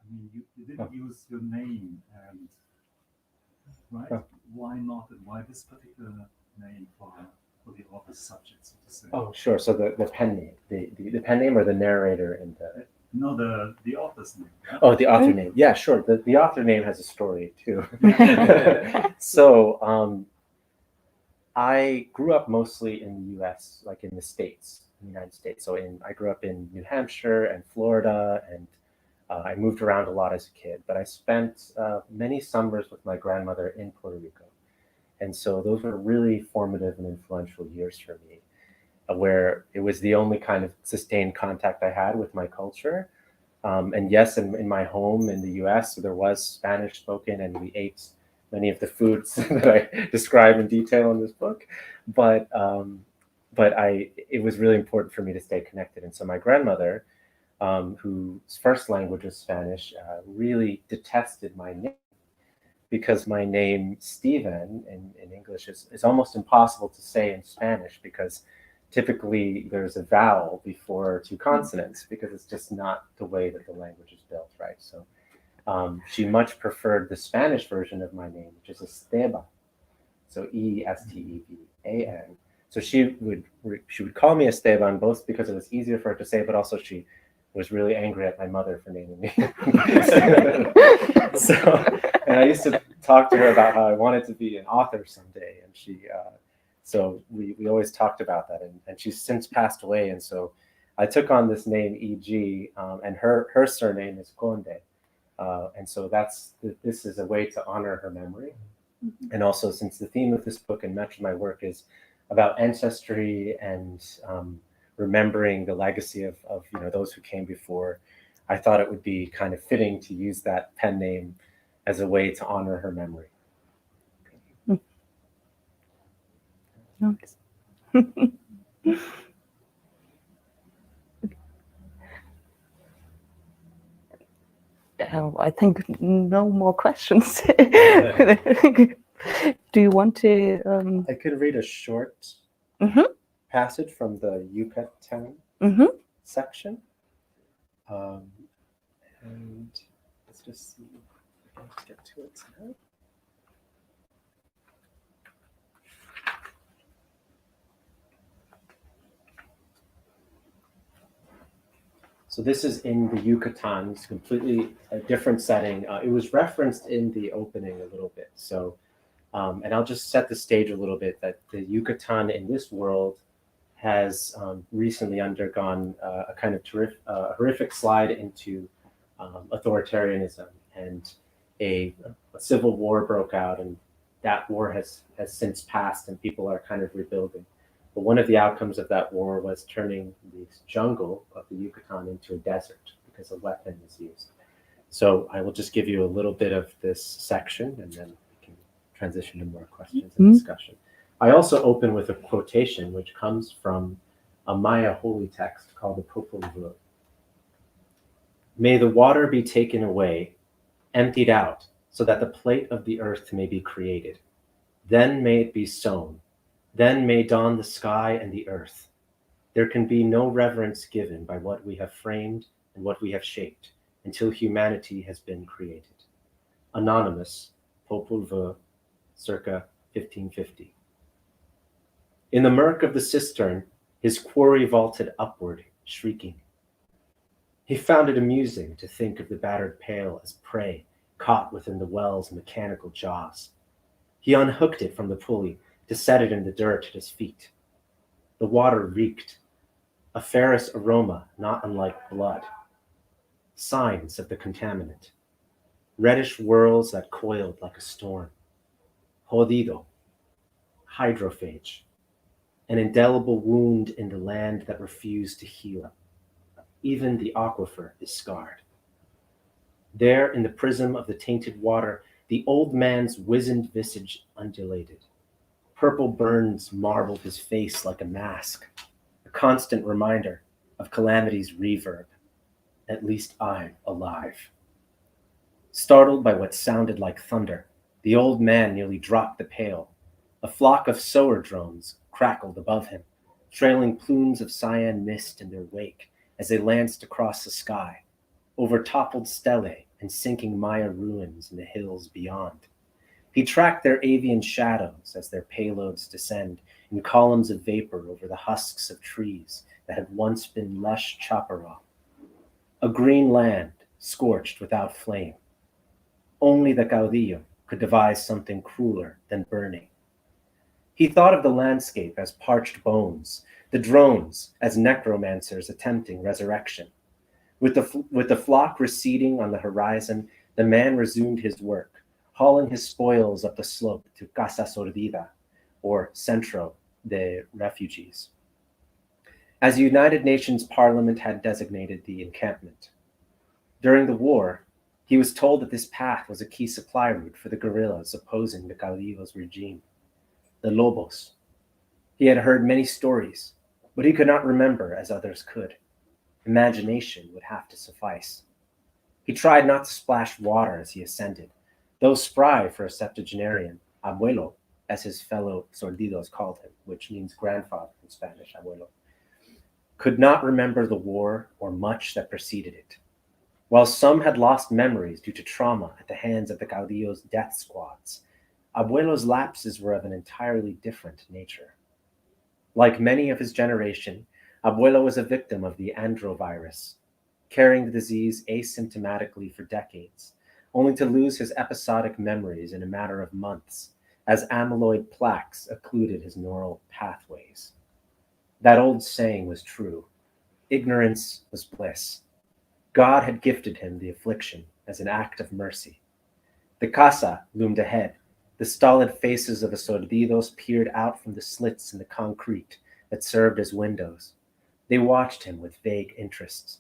I mean, you didn't use your name, and right? Why not, and why this particular name for the author's subject, so to say? Oh, sure. So the pen name, the pen name, or the narrator in the. No, the author's name. Right? Oh, the author name. Yeah, sure. The author name has a story too. So I grew up mostly in the U.S., like in the States, in the United States. So I grew up in New Hampshire and Florida, and I moved around a lot as a kid. But I spent many summers with my grandmother in Puerto Rico. And so those were really formative and influential years for me, where it was the only kind of sustained contact I had with my culture. And yes, in my home in the US, there was Spanish spoken, and we ate many of the foods that I describe in detail in this book. But it was really important for me to stay connected. And so my grandmother, whose first language was Spanish, really detested my name, because my name Stephen in English is almost impossible to say in Spanish, because typically there's a vowel before two consonants, because it's just not the way that the language is built, right? So she much preferred the Spanish version of my name, which is Esteban. So Esteban. So she would call me Esteban, both because it was easier for her to say, but also she was really angry at my mother for naming me. And I used to talk to her about how I wanted to be an author someday, and so we always talked about that, and she's since passed away, and so I took on this name E.G., and her surname is Condé, and so this is a way to honor her memory. Mm-hmm. And also, since the theme of this book and much of my work is about ancestry and remembering the legacy of those who came before, I thought it would be kind of fitting to use that pen name as a way to honor her memory. Nice. I think no more questions. Do you want to? I could read a short passage from the Yucatan section. And let's just see if I can get to it now. So this is in the Yucatan. It's completely a different setting. It was referenced in the opening a little bit. So, and I'll just set the stage a little bit that the Yucatan in this world has recently undergone a kind of horrific slide into authoritarianism, and a civil war broke out, and that war has since passed, and people are kind of rebuilding. But one of the outcomes of that war was turning the jungle of the Yucatan into a desert because a weapon was used. So I will just give you a little bit of this section, and then we can transition to more questions and discussion. I also open with a quotation which comes from a Maya holy text called the Popol Vuh. May the water be taken away, emptied out, so that the plate of the earth may be created. Then may it be sown. Then may dawn the sky and the earth. There can be no reverence given by what we have framed and what we have shaped until humanity has been created. Anonymous, Popol Vuh, circa 1550. In the murk of the cistern, his quarry vaulted upward, shrieking. He found it amusing to think of the battered pail as prey caught within the well's mechanical jaws. He unhooked it from the pulley to set it in the dirt at his feet. The water reeked, a ferrous aroma not unlike blood. Signs of the contaminant. Reddish whirls that coiled like a storm. Jodido, hydrophage, an indelible wound in the land that refused to heal. Even the aquifer is scarred. There, in the prism of the tainted water, the old man's wizened visage undulated. Purple burns marbled his face like a mask, a constant reminder of calamity's reverb. At least I'm alive. Startled by what sounded like thunder, the old man nearly dropped the pail. A flock of sower drones crackled above him, trailing plumes of cyan mist in their wake as they lanced across the sky, over toppled stelae and sinking Maya ruins in the hills beyond. He tracked their avian shadows as their payloads descend in columns of vapor over the husks of trees that had once been lush chaparral. A green land scorched without flame. Only the caudillo could devise something crueler than burning. He thought of the landscape as parched bones, the drones as necromancers attempting resurrection. With the flock receding on the horizon, the man resumed his work, hauling his spoils up the slope to Casa Sordida, or Centro de Refugees, as the United Nations Parliament had designated the encampment. During the war, he was told that this path was a key supply route for the guerrillas opposing the caudillo's regime, the Lobos. He had heard many stories, but he could not remember as others could. Imagination would have to suffice. He tried not to splash water as he ascended, though spry for a septuagenarian, abuelo, as his fellow Sordidos called him, which means grandfather in Spanish, abuelo, could not remember the war or much that preceded it. While some had lost memories due to trauma at the hands of the caudillo's death squads, abuelo's lapses were of an entirely different nature. Like many of his generation, abuelo was a victim of the androvirus, carrying the disease asymptomatically for decades, only to lose his episodic memories in a matter of months, as amyloid plaques occluded his neural pathways. That old saying was true. Ignorance was bliss. God had gifted him the affliction as an act of mercy. The casa loomed ahead. The stolid faces of the sordidos peered out from the slits in the concrete that served as windows. They watched him with vague interests.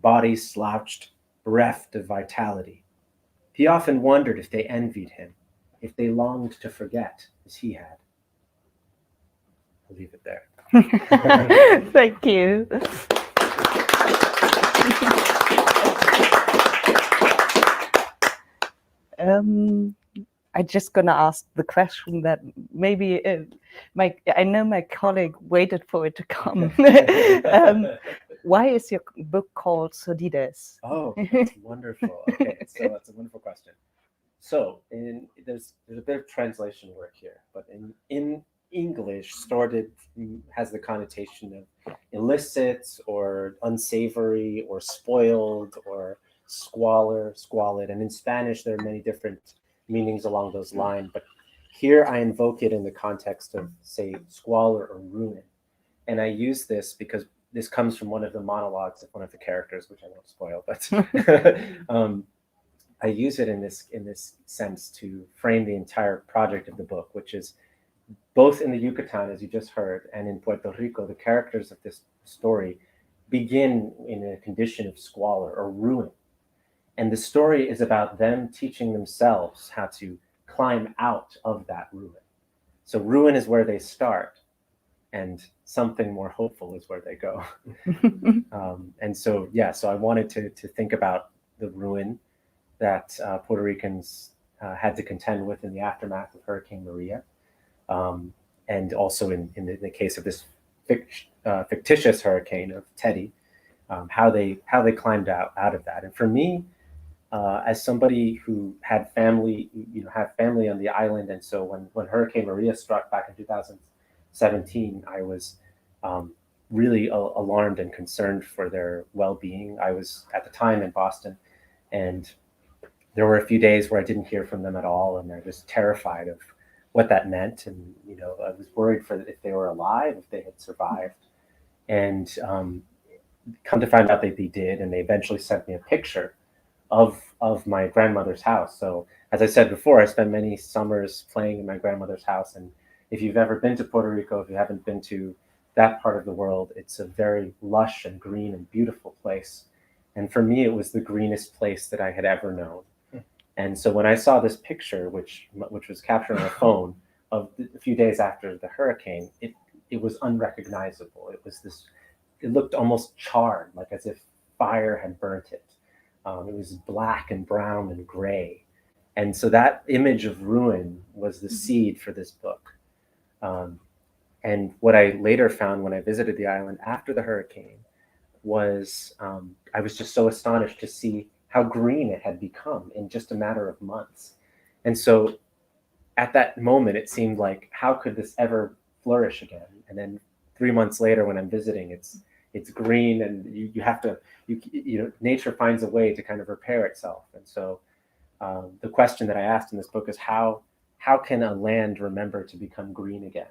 Bodies slouched, bereft of vitality. He often wondered if they envied him, if they longed to forget as he had. I'll leave it there. Thank you. I'm just gonna ask the question that maybe I know my colleague waited for it to come. Why is your book called Sordidez? Oh, that's wonderful. Okay, so that's a wonderful question. So there's a bit of translation work here, but in English, sordid has the connotation of illicit or unsavory or spoiled or squalid. And in Spanish, there are many different meanings along those lines. But here I invoke it in the context of, say, squalor or ruin. And I use this because this comes from one of the monologues of one of the characters, which I won't spoil, but I use it in this sense to frame the entire project of the book, which is both in the Yucatan, as you just heard, and in Puerto Rico, the characters of this story begin in a condition of squalor or ruin. And the story is about them teaching themselves how to climb out of that ruin. So ruin is where they start, and something more hopeful is where they go. And so, yeah, so I wanted to think about the ruin that Puerto Ricans had to contend with in the aftermath of Hurricane Maria. And also in the case of this fictitious hurricane of Teddy, how they climbed out of that. And for me, as somebody who had family on the island, and so when Hurricane Maria struck back in 2017, I was really alarmed and concerned for their well-being. I was at the time in Boston, and there were a few days where I didn't hear from them at all, and I was terrified of what that meant. And I was worried for if they were alive, if they had survived. And come to find out that they did, and they eventually sent me a picture of my grandmother's house. So as I said before, I spent many summers playing in my grandmother's house. And if you've ever been to Puerto Rico, if you haven't been to that part of the world, it's a very lush and green and beautiful place. And for me, it was the greenest place that I had ever known. And so when I saw this picture, which was captured on a phone of a few days after the hurricane, it was unrecognizable. It looked almost charred, like as if fire had burnt it. It was black and brown and gray. And so that image of ruin was the seed for this book. And what I later found when I visited the island after the hurricane was I was just so astonished to see how green it had become in just a matter of months. And so at that moment, it seemed like, how could this ever flourish again? And then 3 months later, when I'm visiting, it's green, and you have to, nature finds a way to kind of repair itself. And so the question that I asked in this book is how can a land remember to become green again?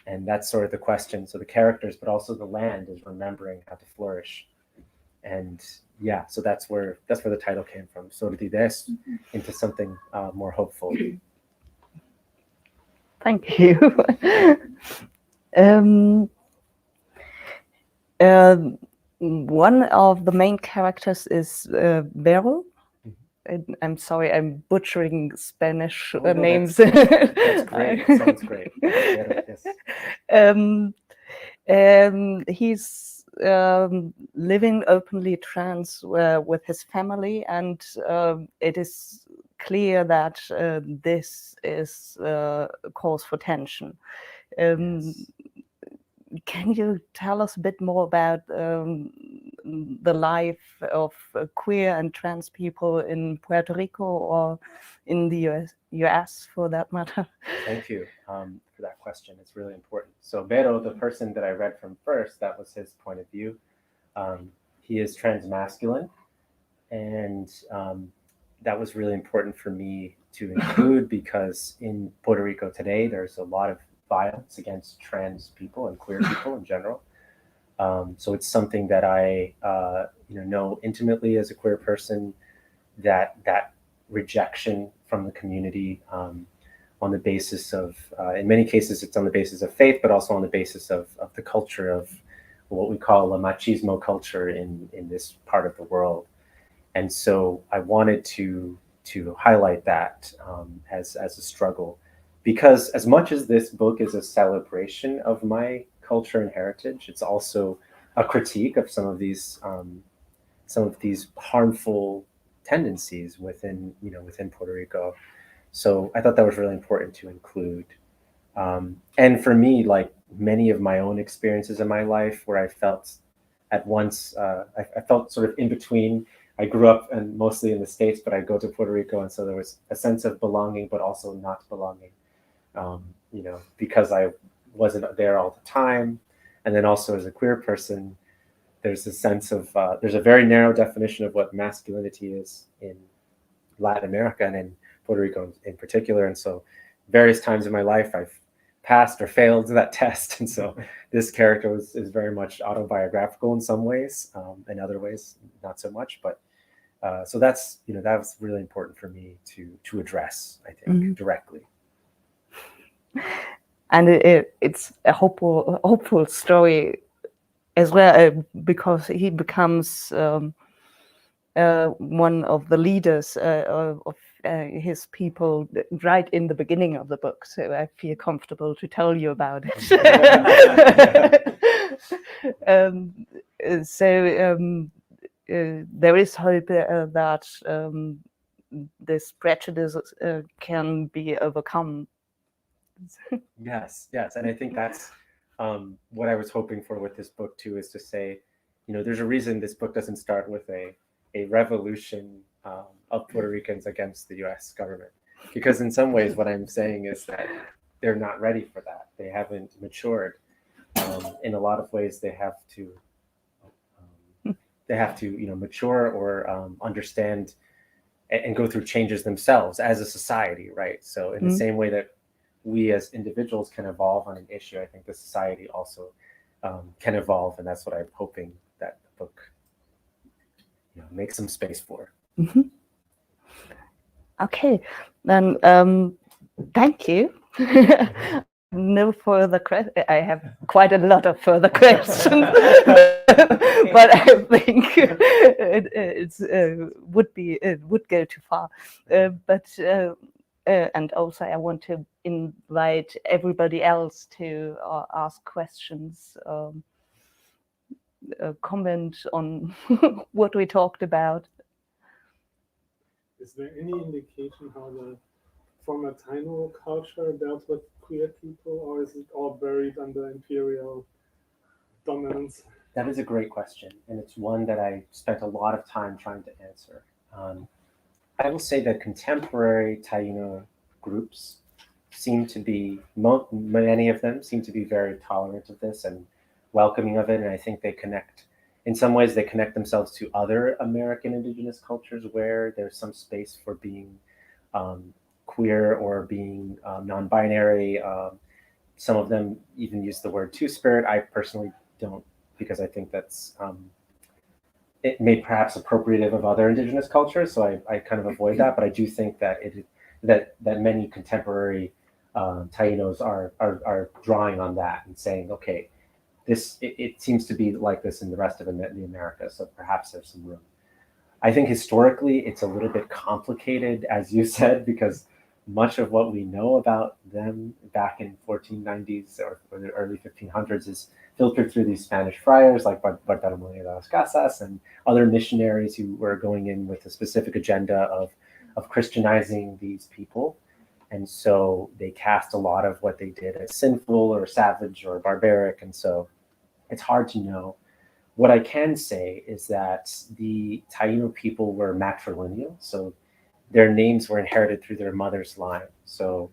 And that's sort of the question. So the characters, but also the land, is remembering how to flourish. And yeah, so that's where the title came from, Sordidez, into something more hopeful. Thank you. One of the main characters is Vero. I'm sorry, I'm butchering Spanish names. That's great. Sounds great. Yes. He's living openly trans with his family, and it is clear that this is a cause for tension. Yes. Can you tell us a bit more about the life of queer and trans people in Puerto Rico or in the US for that matter? Thank you for that question. It's really important. So Vero, the person that I read from first, that was his point of view. He is transmasculine, and that was really important for me to include because in Puerto Rico today, there's a lot of violence against trans people and queer people in general. So it's something that I know intimately as a queer person, that rejection from the community on the basis of, in many cases, it's on the basis of faith, but also on the basis of the culture of what we call a machismo culture in this part of the world. And so I wanted to highlight that as a struggle, because as much as this book is a celebration of my culture and heritage, it's also a critique of some of these harmful tendencies within Puerto Rico. So I thought that was really important to include. And for me, like many of my own experiences in my life, where I felt at once, I felt sort of in between. I grew up and mostly in the States, but I go to Puerto Rico, and so there was a sense of belonging, but also not belonging. because I wasn't there all the time, and then also as a queer person, there's a sense of there's a very narrow definition of what masculinity is in Latin America and in Puerto Rico in particular. And so various times in my life, I've passed or failed that test. And so this character is very much autobiographical in some ways, in other ways, not so much. But so that's, that was really important for me to address, I think, directly. And it's a hopeful story as well, because he becomes one of the leaders of his people right in the beginning of the book. So I feel comfortable to tell you about it. There is hope that this prejudice can be overcome. Yes, and I think that's what I was hoping for with this book too, is to say, there's a reason this book doesn't start with a revolution of Puerto Ricans against the U.S. government, because in some ways what I'm saying is that they're not ready for that. They haven't matured. In a lot of ways, they have to mature or understand and go through changes themselves as a society, right? So in the same way that we as individuals can evolve on an issue, I think the society also can evolve, and that's what I'm hoping that the book makes some space for. Okay, then thank you. No further questions. I have quite a lot of further questions, but I think it would go too far. And also, I want to invite everybody else to ask questions, comment on what we talked about. Is there any indication how the former Taíno culture dealt with queer people, or is it all buried under imperial dominance? That is a great question, and it's one that I spent a lot of time trying to answer. I will say that contemporary Taíno groups seem to be, many of them seem to be very tolerant of this and welcoming of it, and I think they connect, in some ways, they connect themselves to other American indigenous cultures where there's some space for being queer or being non-binary. Some of them even use the word two-spirit. I personally don't, because I think that's it may perhaps appropriative of other indigenous cultures, so I kind of avoid that. But I do think that that many contemporary Taínos are drawing on that and saying, okay, it seems to be like this in the rest of the Americas, so perhaps there's some room. I think historically it's a little bit complicated, as you said, because much of what we know about them back in 1490s or the early 1500s is filtered through these Spanish friars like Bartolomé de las Casas and other missionaries who were going in with a specific agenda of Christianizing these people. And so they cast a lot of what they did as sinful or savage or barbaric. And so it's hard to know. What I can say is that the Taíno people were matrilineal. So their names were inherited through their mother's line. So,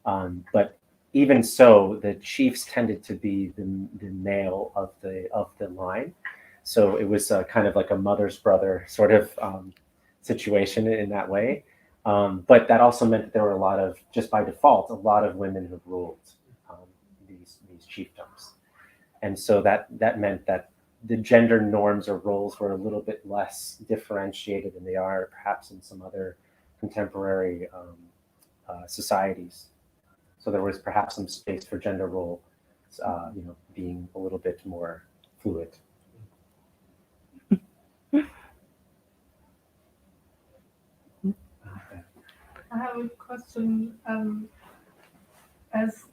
but even so, the chiefs tended to be the male of the line. So it was kind of like a mother's brother sort of situation in that way. But that also meant that there were a lot of, just by default, a lot of women who ruled these chiefdoms. And so that meant that the gender norms or roles were a little bit less differentiated than they are perhaps in some other contemporary societies. So there was perhaps some space for gender role, being a little bit more fluid. I have a question. As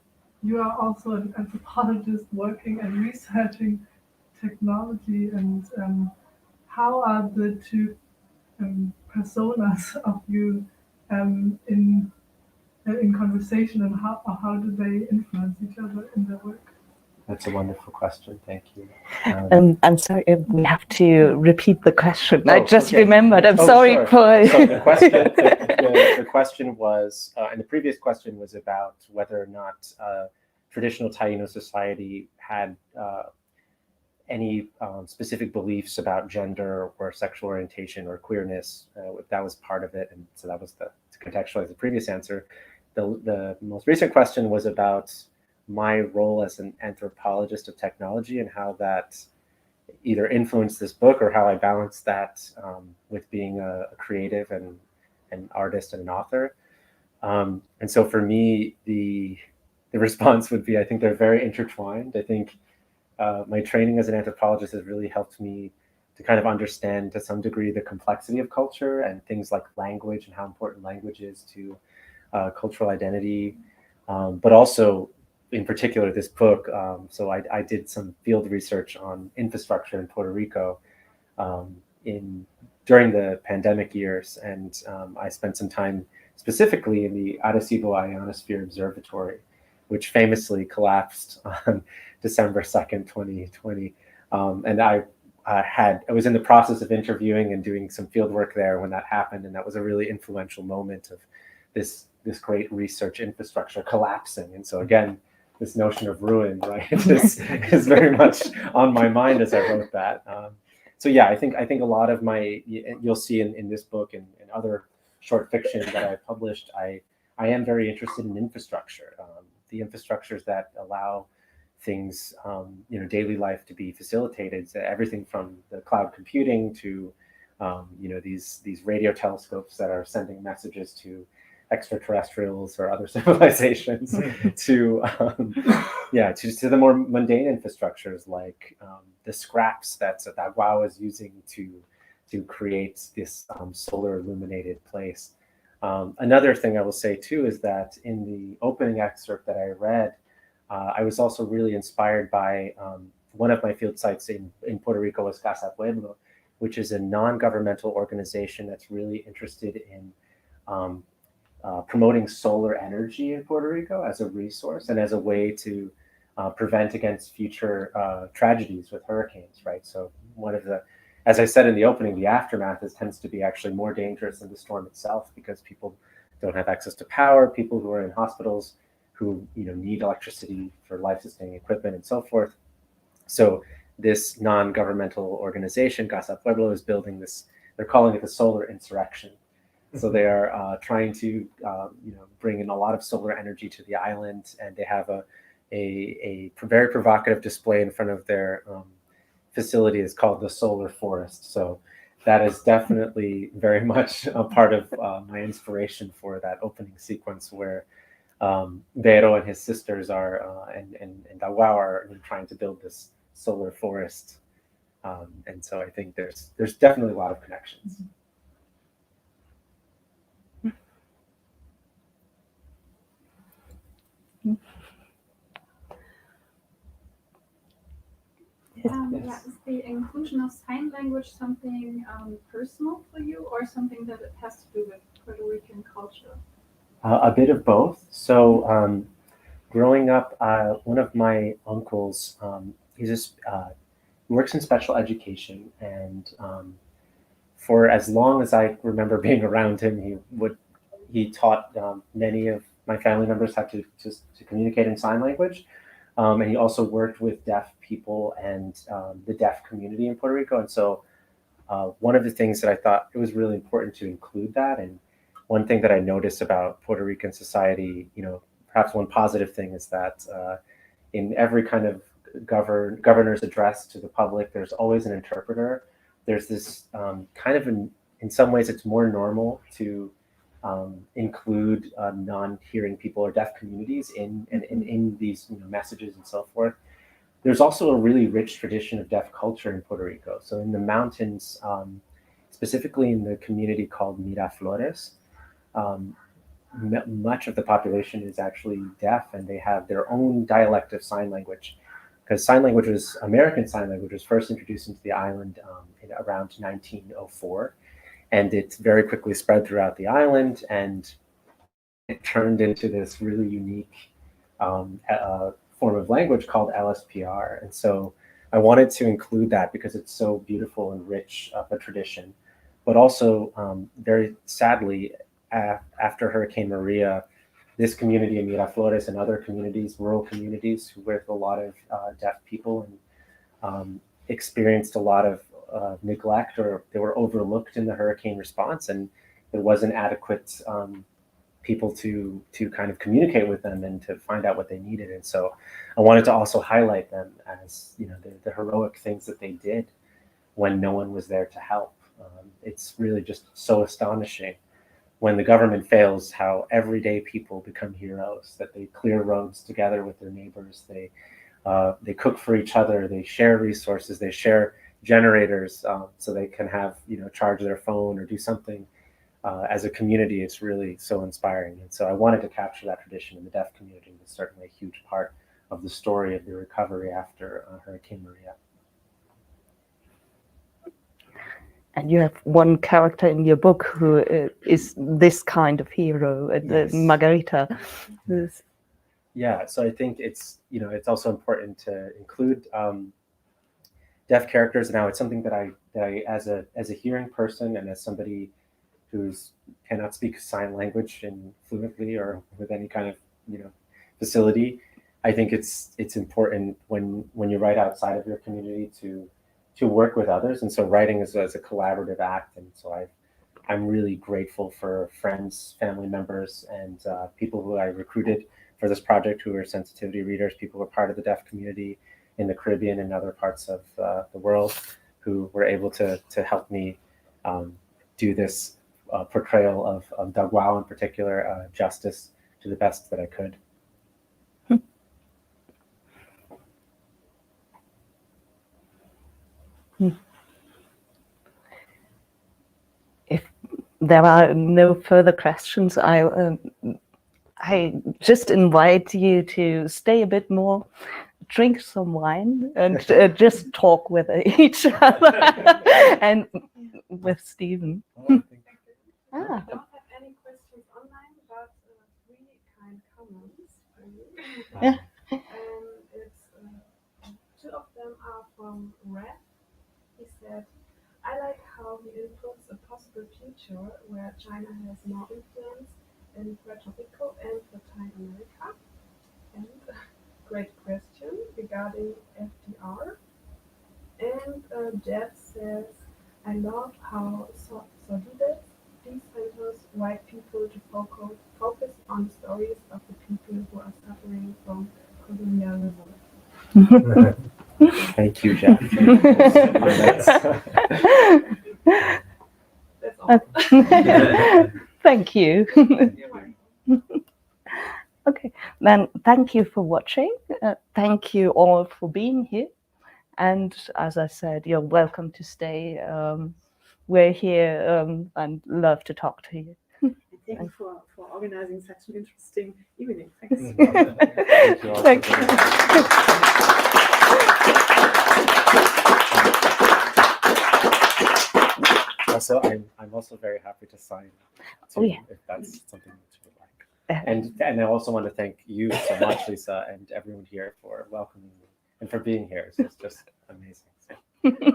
you are also an anthropologist working and researching technology, and how are the two personas of you in conversation, and how do they influence each other in their work? That's a wonderful question. Thank you. I'm sorry, we have to repeat the question. I just okay. remembered. I'm sorry sure. for. So the question, the question was, and the previous question was about whether or not traditional Taíno society had any specific beliefs about gender or sexual orientation or queerness. If that was part of it, and so that was to contextualize the previous answer. The most recent question was about my role as an anthropologist of technology and how that either influenced this book or how I balance that with being a creative and an artist and an author. And so for me, the response would be, I think they're very intertwined. I think my training as an anthropologist has really helped me to kind of understand to some degree the complexity of culture and things like language and how important language is to cultural identity, but also in particular this book. So I did some field research on infrastructure in Puerto Rico during the pandemic years, and I spent some time specifically in the Arecibo Ionosphere Observatory, which famously collapsed on December 2nd, 2020. And I was in the process of interviewing and doing some field work there when that happened, and that was a really influential moment of this great research infrastructure collapsing. And so again, this notion of ruin, right, is very much on my mind as I wrote that. So yeah, I think a lot of my, you'll see in this book and other short fiction that I published, I am very interested in infrastructure, the infrastructures that allow things, daily life to be facilitated. So everything from the cloud computing to, these radio telescopes that are sending messages to extraterrestrials or other civilizations, to the more mundane infrastructures like the scraps that Wow is using to create this solar illuminated place. Another thing I will say too is that in the opening excerpt that I read, I was also really inspired by one of my field sites in Puerto Rico was Casa Pueblo, which is a non-governmental organization that's really interested in promoting solar energy in Puerto Rico as a resource and as a way to prevent against future tragedies with hurricanes, right? So as I said in the opening, the aftermath tends to be actually more dangerous than the storm itself because people don't have access to power, people who are in hospitals who need electricity for life-sustaining equipment and so forth. So this non-governmental organization, Casa Pueblo, is building this, they're calling it the solar insurrection. So they are trying to bring in a lot of solar energy to the island, and they have a very provocative display in front of their facility. Is called the Solar Forest. So that is definitely very much a part of my inspiration for that opening sequence where Vero and his sisters are and Awao are trying to build this solar forest, and so I think there's definitely a lot of connections. Yeah, is the inclusion of sign language something personal for you, or something that it has to do with Puerto Rican culture? A bit of both. So growing up, one of my uncles, he works in special education, and for as long as I remember being around him, he taught many of my family members how to communicate in sign language. And he also worked with deaf people and the deaf community in Puerto Rico. And so one of the things that I thought it was really important to include that, and one thing that I noticed about Puerto Rican society, perhaps one positive thing is that in every kind of governor's address to the public, there's always an interpreter. There's this kind of, in some ways, it's more normal to include non-hearing people or deaf communities in these messages and so forth. There's also a really rich tradition of deaf culture in Puerto Rico. So in the mountains, specifically in the community called Miraflores, much of the population is actually deaf, and they have their own dialect of sign language. Because American Sign Language was first introduced into the island in around 1904. And it very quickly spread throughout the island, and it turned into this really unique form of language called LSPR. And so I wanted to include that because it's so beautiful and rich of a tradition. But also, very sadly, after Hurricane Maria, this community in Miraflores and other communities, rural communities with a lot of deaf people, and experienced a lot of neglect, or they were overlooked in the hurricane response, and there wasn't adequate people to kind of communicate with them and to find out what they needed. And so I wanted to also highlight them as, you know, the heroic things that they did when no one was there to help. It's really just so astonishing when the government fails, how everyday people become heroes, that they clear roads together with their neighbors, they cook for each other, they share resources, they share generators so they can have, you know, charge their phone or do something. As a community, it's really so inspiring. And so I wanted to capture that tradition, and the deaf community was certainly a huge part of the story of the recovery after Hurricane Maria. And you have one character in your book who is this kind of hero, Yes. Margarita. Yeah, so I think it's, you know, it's also important to include deaf characters. Now, it's something that I as a hearing person and as somebody who's cannot speak sign language fluently or with any kind of, you know, facility, I think it's important when you write outside of your community to work with others. And so writing is as a collaborative act. And so I'm really grateful for friends, family members, and people who I recruited for this project who are sensitivity readers, people who are part of the deaf community in the Caribbean and other parts of the world, who were able to help me do this portrayal of Doug Wow in particular, justice to the best that I could. If there are no further questions, I just invite you to stay a bit more, drink some wine, and just talk with each other and with Stephen. I don't have any questions online, but three kind comments for you. Yeah. It's two of them are from Red. He said, "I like how he inputs a possible future where China has more influence in Puerto Rico and Latin America." And great question regarding FDR. And Jeff says, "I love how Sordidez decenters white people to focus on the stories of the people who are suffering from colonialism." Thank you, Jeff. That's all. Thank you. Okay, then thank you for watching. Thank you all for being here. And as I said, you're welcome to stay. We're here and love to talk to you. Thank you for organizing such an interesting evening. Thanks. Thank you. Also, I'm also very happy to sign too, if that's something that you would like. And I also want to thank you so much, Lisa, and everyone here for welcoming me and for being here. It's just amazing. So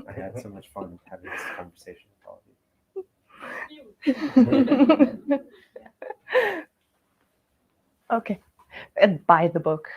I had so much fun having this conversation with all of you. Okay, and buy the book.